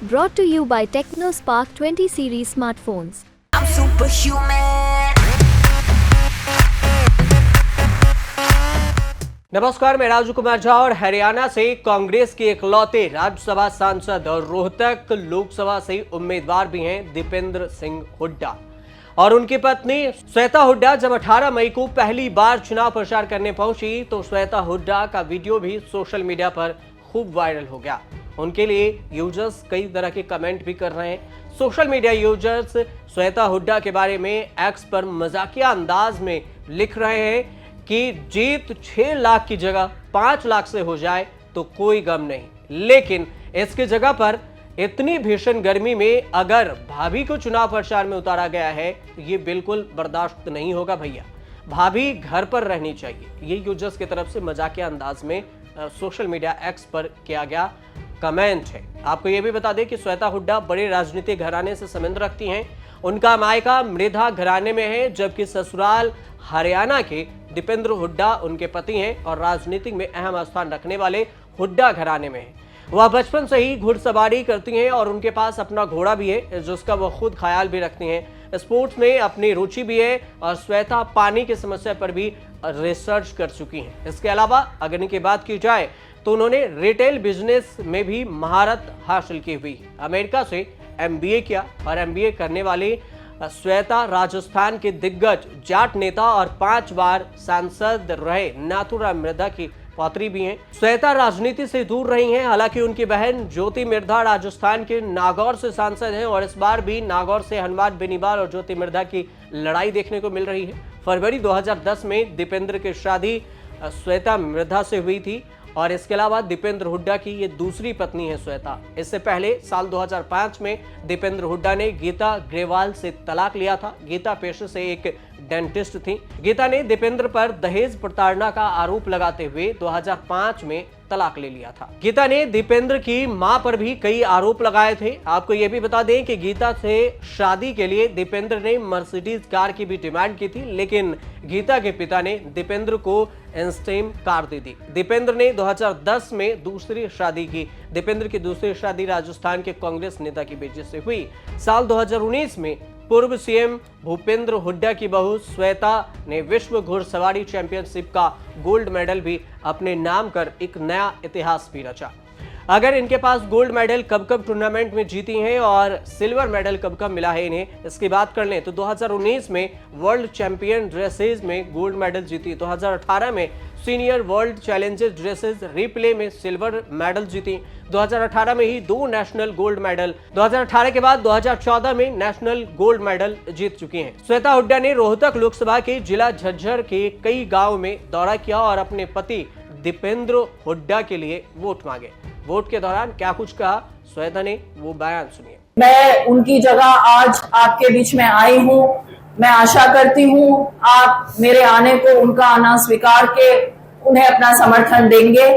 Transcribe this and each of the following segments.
Brought to you by TechnoSpark 20 series smartphones. I'm superhuman. नमस्कार, मैं राजू कुमार झा और हरियाणा से कांग्रेस के इकलौते राज्यसभा सांसद और रोहतक लोकसभा से उम्मीदवार भी हैं दीपेंद्र सिंह हुड्डा और उनकी पत्नी श्वेता हुड्डा। जब 18 मई को पहली बार चुनाव प्रचार करने पहुंची तो श्वेता हुड्डा का वीडियो भी सोशल मीडिया पर खूब वायरल हो गया। उनके लिए यूजर्स कई तरह के कमेंट भी कर रहे हैं। Social media users Shweta Hooda के बारे में एक्स पर मजाकिया अंदाज में लिख रहे हैं कि जीत 6 लाख की जगह 5 लाख से हो जाए तो कोई गम नहीं, लेकिन इसकी जगह पर इतनी भीषण गर्मी में अगर भाभी को चुनाव प्रचार में उतारा गया है तो ये बिल्कुल बर्दाश्त नहीं होगा भैया, भाभी घर पर रहनी चाहिए। ये यूजर्स की तरफ से मजाकिया अंदाज में सोशल मीडिया एक्स पर किया गया कमेंट है। आपको ये भी बता दें कि श्वेता हुड्डा बड़े राजनीतिक घराने से संबंध रखती हैं। उनका मायका मृधा घराने में है, जबकि ससुराल हरियाणा के दीपेंद्र हुड्डा उनके पति हैं और राजनीतिक में अहम स्थान रखने वाले हुड्डा घराने में हैं। वह बचपन से ही घुड़सवारी करती हैं और उनके पास अपना घोड़ा भी है जिसका वह खुद ख्याल भी रखती हैं। स्पोर्ट्स में अपनी रुचि भी है और श्वेता पानी की समस्या पर भी रिसर्च कर चुकी हैं। इसके अलावा अगर इनकी बात की जाए तो उन्होंने रिटेल बिजनेस में भी महारत हासिल की हुई। अमेरिका से MBA किया और MBA करने वाली श्वेता राजस्थान के दिग्गज जाट नेता और 5 बार सांसद रहे नाथुराम मिर्धा की पौत्री भी हैं। श्वेता राजनीति से दूर रही हैं, हालांकि उनकी बहन ज्योति मिर्धा राजस्थान के नागौर से सांसद हैं और इस बार भी नागौर से हनुमान बेनीवाल और ज्योति मिर्धा की लड़ाई देखने को मिल रही है। फरवरी 2010 में दीपेंद्र की शादी श्वेता मिर्धा से हुई थी और इसके अलावा दीपेंद्र हुड्डा की ये दूसरी पत्नी है श्वेता। इससे पहले साल 2005 में दीपेंद्र हुड्डा ने गीता ग्रेवाल से तलाक लिया था। गीता पेशे से एक डेंटिस्ट थी। गीता ने दीपेंद्र पर दहेज प्रताड़ना का आरोप लगाते हुए 2005 में तलाक ले लिया था। गीता ने दीपेंद्र की मां पर भी कई आरोप लगाए थे। आपको यह भी बता दें कि गीता से शादी के लिए दीपेंद्र ने मर्सिडीज कार की भी डिमांड की थी, लेकिन गीता के पिता ने दीपेंद्र को इंस्टेम कार दे दी। दीपेंद्र ने 2010 में दूसरी शादी की। दीपेंद्र की दूसरी शादी राजस्थान के कांग्रेस नेता की बेटी से हुई। साल 2019 में पूर्व सीएम भूपेंद्र हुड्डा की बहू श्वेता ने विश्व घुड़सवारी चैंपियनशिप का गोल्ड मेडल भी अपने नाम कर एक नया इतिहास भी रचा। अगर इनके पास गोल्ड मेडल कब कब टूर्नामेंट में जीती हैं और सिल्वर मेडल कब कब मिला है इन्हें, इसकी बात कर लें तो 2019 में वर्ल्ड चैंपियन ड्रेसेज में गोल्ड मेडल जीती। 2018 में senior world challenges dressage replay में सिल्वर मेडल जीती। 2018 में ही 2 नेशनल गोल्ड मेडल, 2018 के बाद 2014 में नेशनल गोल्ड मेडल जीत चुकी हैं। श्वेता हुड्डा ने रोहतक लोकसभा के जिला झज्जर के कई गाँव में दौरा किया और अपने पति दीपेंद्र हुड्डा के लिए वोट मांगे। वोट के दौरान क्या कुछ कहा श्वेता ने, वो बयान सुनिए। मैं उनकी जगह आज आपके बीच में आई हूँ। मैं आशा करती हूँ आप मेरे आने को, उनका आना स्वीकार के उन्हें अपना समर्थन देंगे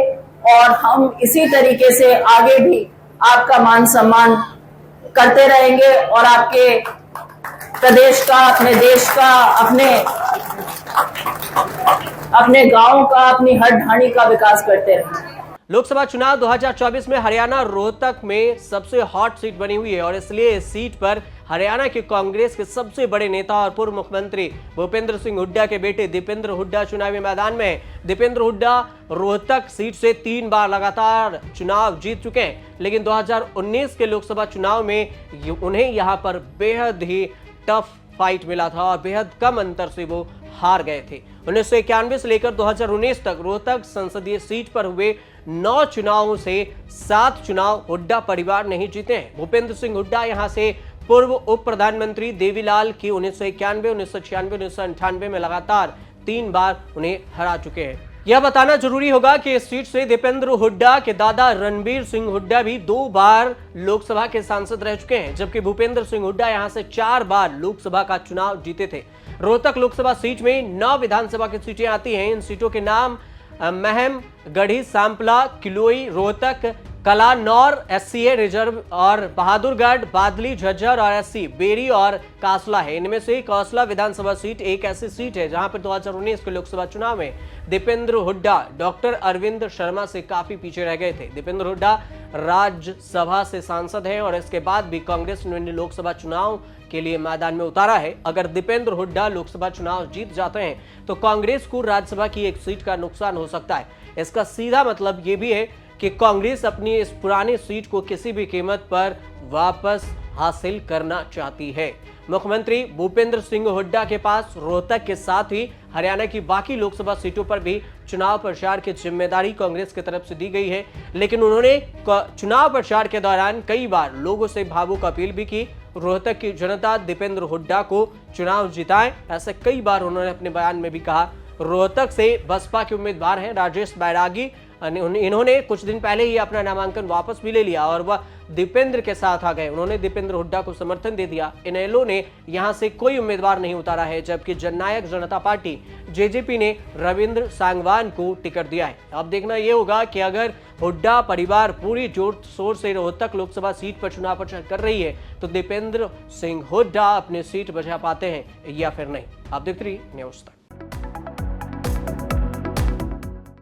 और हम इसी तरीके से आगे भी आपका मान सम्मान करते रहेंगे और आपके प्रदेश का, अपने देश का, अपने गांव का, अपनी हर ढाणी का विकास करते रहेंगे। लोकसभा चुनाव 2024 में हरियाणा रोहतक में सबसे हॉट सीट बनी हुई है और इसलिए इस सीट पर हरियाणा के कांग्रेस के सबसे बड़े नेता और पूर्व मुख्यमंत्री भूपेंद्र सिंह हुड्डा के बेटे दीपेंद्र हुड्डा चुनावी मैदान में हैं। दीपेंद्र हुड्डा रोहतक सीट से 3 बार लगातार चुनाव जीत चुके हैं, लेकिन 2019 के लोकसभा चुनाव में उन्हें यहां पर बेहद ही टफ फाइट मिला था और बेहद कम अंतर से वो हार गए थे। 1991 से लेकर 2019 तक रोहतक संसदीय सीट पर हुए 9 चुनावों से 7 चुनाव हुड्डा परिवार नहीं जीते हैं। भूपेंद्र सिंह हुड्डा यहां से पूर्व उप प्रधानमंत्री देवीलाल की 1991, 1996, 1998 में लगातार 3 बार उन्हें हरा चुके हैं। यह बताना जरूरी होगा कि इस सीट से दीपेंद्र हुड्डा के दादा रणबीर सिंह हुड्डा भी 2 बार लोकसभा के सांसद रह चुके हैं, जबकि भूपेंद्र सिंह हुड्डा यहां से 4 बार लोकसभा का चुनाव जीते थे। रोहतक लोकसभा सीट में 9 विधानसभा की सीटें आती हैं। इन सीटों के नाम महम, गढ़ी, सांपला, किलोई, रोहतक, कलानौर, SCA रिजर्व और बहादुरगढ़, बादली, झज्जर और SC बेरी और कासला है। इनमें से कासला विधानसभा सीट एक ऐसी सीट है जहां पर 2019 के लोकसभा चुनाव में दीपेंद्र हुड्डा डॉक्टर अरविंद शर्मा से काफी पीछे रह गए थे। दीपेंद्र हुड्डा राज्यसभा से सांसद हैं और इसके बाद भी कांग्रेस ने उन्हें लोकसभा चुनाव के लिए मैदान में उतारा है। अगर दीपेंद्र हुड्डा लोकसभा चुनाव जीत जाते हैं तो कांग्रेस को राज्यसभा की एक सीट का नुकसान हो सकता है। इसका सीधा मतलब ये भी है कि कांग्रेस अपनी इस पुरानी सीट को किसी भी कीमत पर वापस हासिल करना चाहती है। मुख्यमंत्री भूपेंद्र सिंह हुड्डा के पास रोहतक के साथ ही हरियाणा की बाकी लोकसभा सीटों पर भी चुनाव प्रचार की जिम्मेदारी कांग्रेस की तरफ से दी गई है, लेकिन उन्होंने चुनाव प्रचार के दौरान कई बार लोगों से भावुक अपील भी की। रोहतक की जनता दीपेंद्र हुड्डा को चुनाव जिताए, ऐसे कई बार उन्होंने अपने बयान में भी कहा। रोहतक से बसपा के उम्मीदवार हैं राजेश बैरागी, इन्होंने कुछ दिन पहले ही अपना नामांकन वापस भी ले लिया और वह दीपेंद्र के साथ आ गए। उन्होंने दीपेंद्र हुड्डा को समर्थन दे दिया। इनेलो ने यहां से कोई उम्मीदवार नहीं उतारा है, जबकि जननायक जनता पार्टी जेजेपी ने रविंद्र सांगवान को टिकट दिया है। अब देखना यह होगा कि अगर हुड्डा परिवार पूरी जोर शोर से रोहतक लोकसभा सीट पर चुनाव प्रचार कर रही है तो दीपेंद्र सिंह हुड्डा अपनी सीट बचा पाते हैं या फिर नहीं। आप देखते रहिए न्यूज़ तक।